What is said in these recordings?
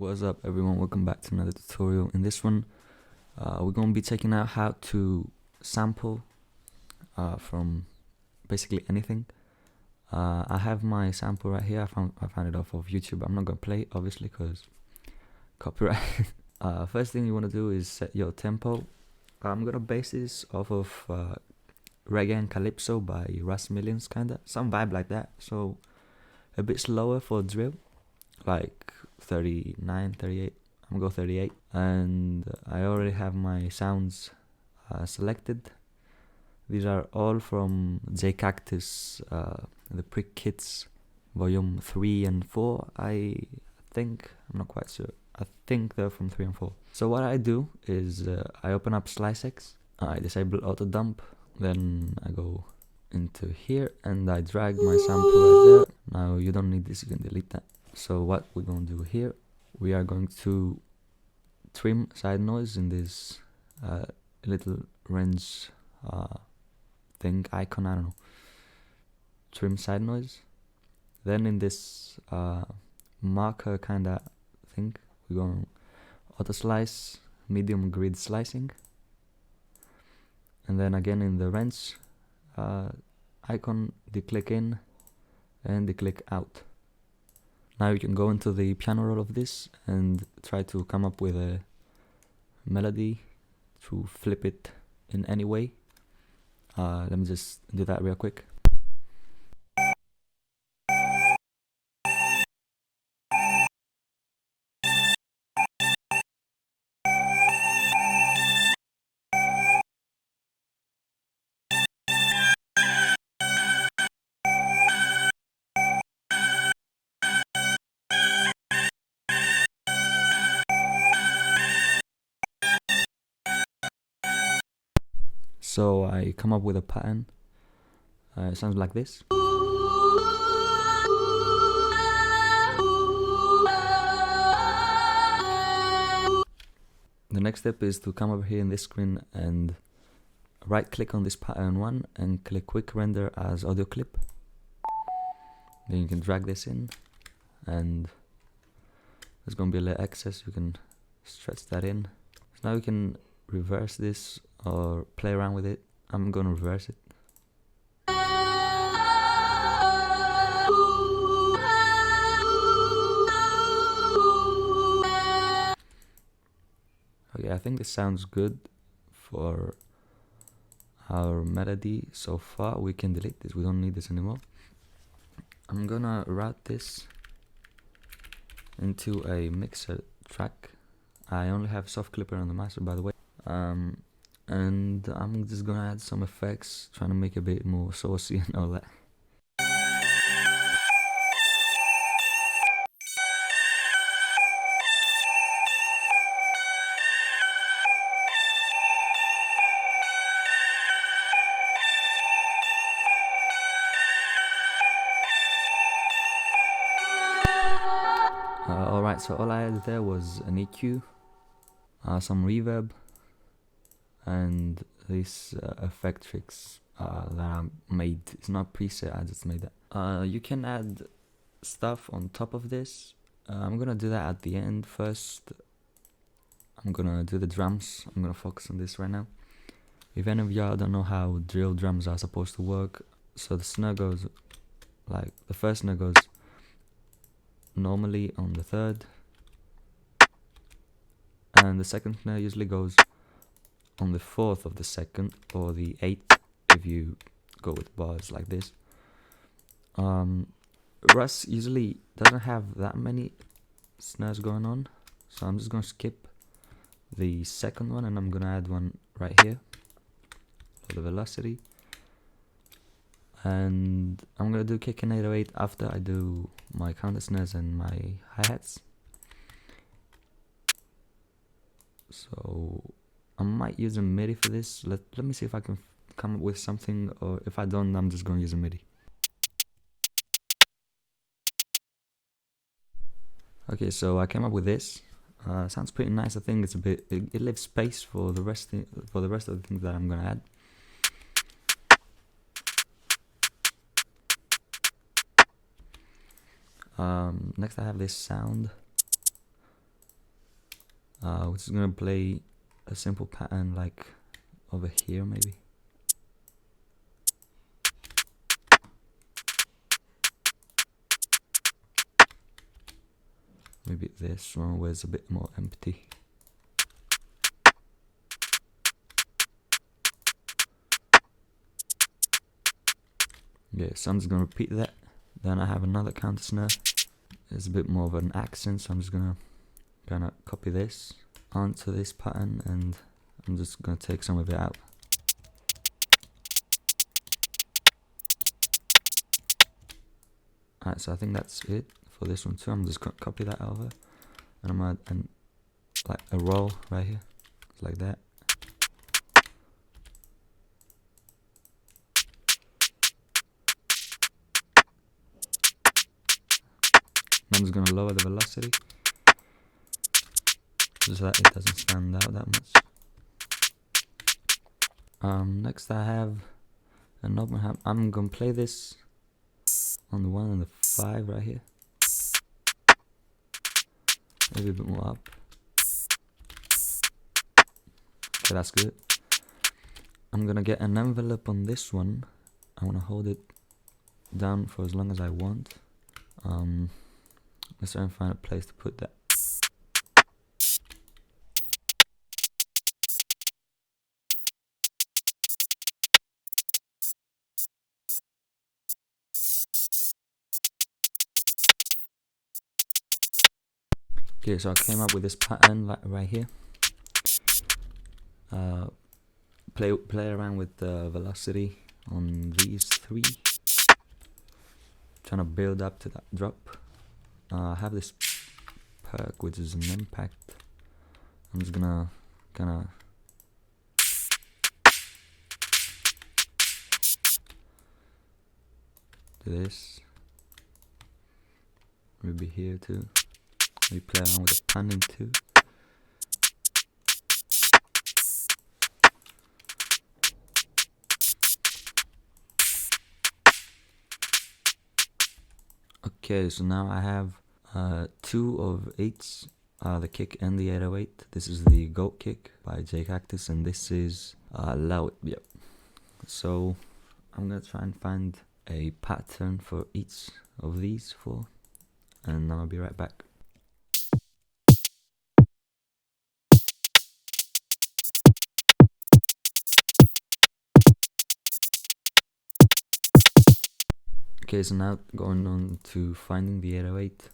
What's up everyone, welcome back to another tutorial. In this one we're going to be checking out how to sample from basically anything. I have my sample right here. I found it off of YouTube. I'm not going to play it obviously because copyright. First thing you want to do is set your tempo. I'm going to base this off of Reggae and Calypso by RUSS Millions, kinda some vibe like that, so a bit slower for drill, like 39, 38. I'm gonna go 38, and I already have my sounds selected. These are all from J Cactus, the Perc kits, volume 3 and 4. I think, I'm not quite sure. I think they're from 3 and 4. So what I do is I open up SliceX, I disable auto dump, then I go into here and I drag my sample right there. Now you don't need this, you can delete that. So what we're going to do here, we are going to trim side noise in this little range thing icon, I don't know, trim side noise. Then in this marker kinda thing, we're going to auto slice, medium grid slicing, and then again in the wrench icon, declick in and declick out. Now you can go into the piano roll of this and try to come up with a melody to flip it in any way. Let me just do that real quick. So I come up with a pattern. It sounds like this. The next step is to come over here in this screen and right click on this pattern one and click quick render as audio clip. Then you can drag this in, and there's going to be a little excess, you can stretch that in. So now you can reverse this or play around with it. I'm going to reverse it. Okay, I think this sounds good for our melody so far. We can delete this, we don't need this anymore. I'm gonna route this into a mixer track. I only have soft clipper on the master, by the way, and I'm just gonna add some effects, trying to make it a bit more saucy and all that. Alright, so all I added there was an EQ, some reverb, and this effect tricks that I made. It's not preset, I just made that. You can add stuff on top of this. I'm gonna do that at the end. First I'm gonna do the drums. I'm gonna focus on this right now. If any of y'all don't know how drill drums are supposed to work, so the snare goes like, the first snare goes normally on the third, and the second snare usually goes on the fourth of the second, or the eighth if you go with bars like this. RUSS usually doesn't have that many snares going on, so I'm just gonna skip the second one and I'm gonna add one right here for the velocity, and I'm gonna do kick and 808 after I do my CounterSnares and my hi-hats. So I might use a MIDI for this. Let me see if I can come up with something, or if I don't, I'm just gonna use a MIDI. Okay, so I came up with this. Sounds pretty nice. I think it's a bit, it leaves space for the rest of the things that I'm gonna add. Next I have this sound. We're just gonna play a simple pattern like over here maybe. Maybe this one where it's a bit more empty. Yeah, so I'm just gonna repeat that. Then I have another counter snare. It's a bit more of an accent, so I'm just gonna kind of copy this onto this pattern, and I'm just gonna take some of it out. Alright, so I think that's it for this one too. I'm just gonna copy that over, and I'm gonna add like a roll right here, like that. I'm just gonna lower the velocity, just so that it doesn't stand out that much. Next I have an open ham. I'm gonna play this on the 1 and the 5 right here. Maybe a bit more up. Okay, that's good. I'm gonna get an envelope on this one. I wanna hold it down for as long as I want. Let's try and find a place to put that. Okay, so I came up with this pattern like right here. Play around with the velocity on these 3. Trying to build up to that drop. I have this perc, which is an impact. I'm just gonna kinda do this. Maybe here too. Maybe play around with the panning too. Okay, so now I have 2 of each, the kick and the 808. This is the Goat Kick by J Cactus, and this is Loud. Yep. So I'm gonna try and find a pattern for each of these 4, and I'll be right back. Okay, so now going on to finding the 808.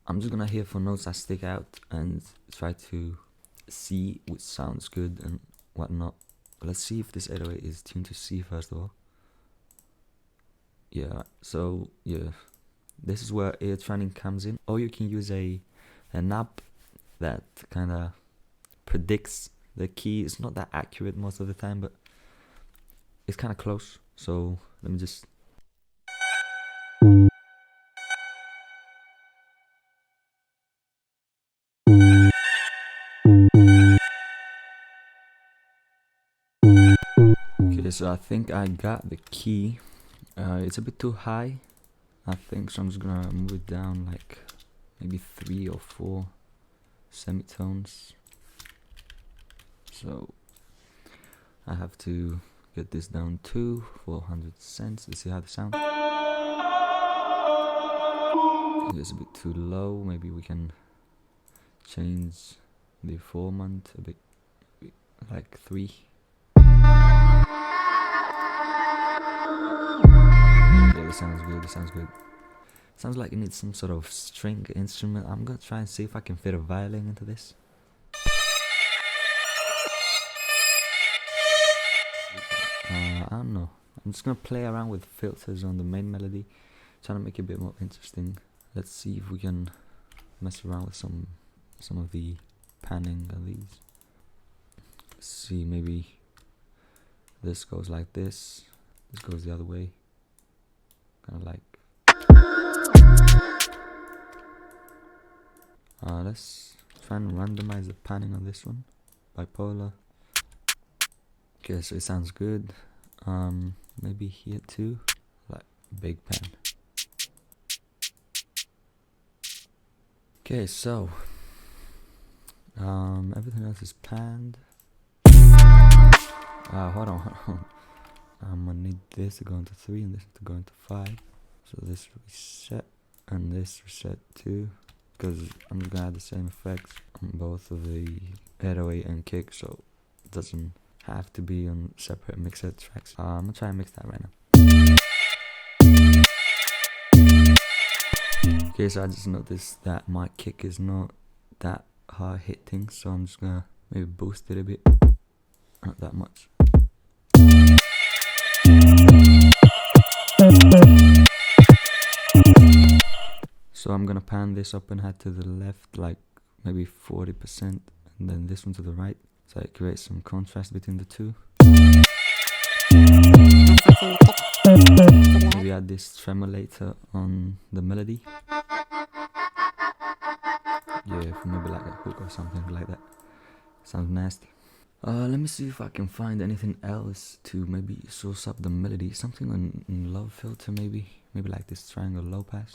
I'm just gonna hear for notes that stick out and try to see which sounds good and whatnot. Let's see if this 808 is tuned to C first of all. Yeah, so yeah, this is where ear training comes in. Or you can use an app that kind of predicts the key. It's not that accurate most of the time, but it's kind of close. So let me just. Okay, so I think I got the key. It's a bit too high, I think, so I'm just gonna move it down like maybe 3 or 4 semitones. So I have to get this down to 400 cents. Let's see how it sounds. It's a bit too low. Maybe we can change the formant a bit, like 3. Yeah, this sounds good. This sounds good. Sounds like it needs some sort of string instrument. I'm gonna try and see if I can fit a violin into this. I don't know. I'm just gonna play around with filters on the main melody, trying to make it a bit more interesting. Let's see if we can mess around with some of the panning of these. Let's see, maybe this goes like this. This goes the other way. Kind of like. Let's try and randomize the panning on this one. Bipolar. Okay, so it sounds good. Maybe here too, like big pan. Okay, so Everything else is panned. Hold on. I'm gonna need this to go into 3 and this to go into 5. So this reset and this reset too, because I'm just gonna have the same effects on both of the 808 and kick, so it doesn't have to be on separate mixer tracks. I'm gonna try and mix that right now. Okay, so I just noticed that my kick is not that hard hitting, so I'm just gonna maybe boost it a bit, not that much. So I'm gonna pan this up and head to the left, like maybe 40%, and then this one to the right, so it creates some contrast between the two. Maybe add this tremolator on the melody. Yeah, for maybe like a hook or something like that. Sounds nasty. Let me see if I can find anything else to maybe source up the melody. Something on low filter maybe. Maybe like this triangle low pass.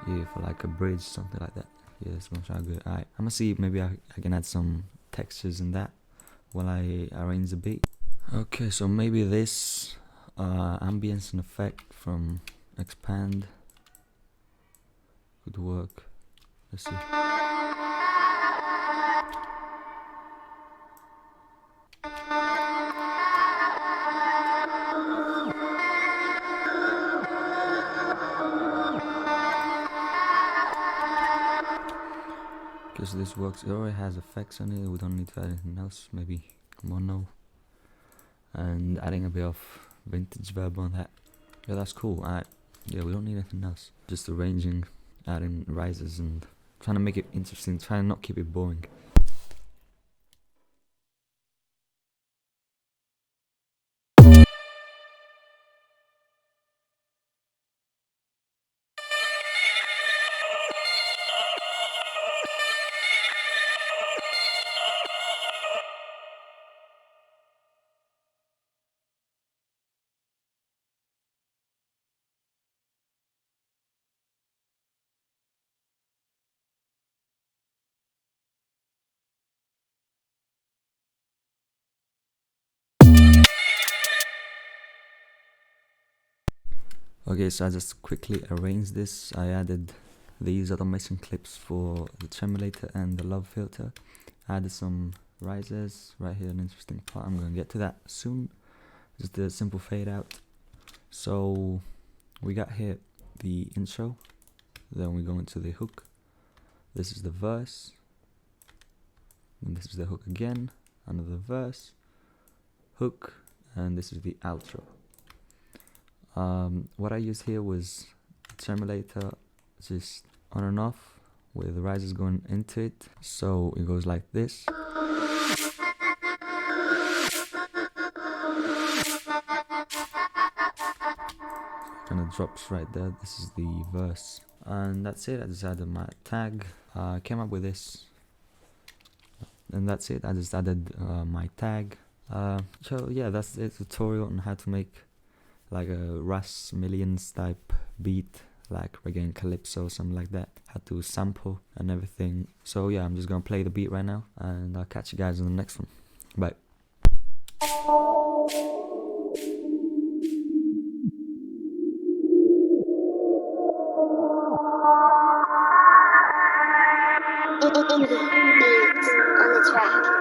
Yeah, for like a bridge, something like that. Yeah, it's gonna sound good. Alright, I'm gonna see if maybe I can add some textures in that while I arrange the beat. Okay, so maybe this ambience and effect from expand could work. Let's see. Because this works, it already has effects on it, we don't need to add anything else, maybe mono, and adding a bit of vintage verb on that. Yeah, that's cool. Alright, yeah, we don't need anything else, just arranging, adding rises and trying to make it interesting, trying to not keep it boring. Okay, so I just quickly arranged this. I added these automation clips for the tremolator and the love filter. I added some rises right here, an interesting part. I'm gonna get to that soon. Just a simple fade out. So we got here the intro, then we go into the hook. This is the verse, and this is the hook again, another verse, hook, and this is the outro. What I used here was tremolator, just on and off with the rises going into it, so it goes like this. And it drops right there. This is the verse, and that's it. I just added my tag. I came up with this, and that's it. I just added my tag. So yeah, that's the tutorial on how to make like a RUSS millions type beat, like reggae and calypso, something like that. How to sample and everything. So yeah, I'm just gonna play the beat right now, and I'll catch you guys in the next one. Bye. Beats on the track.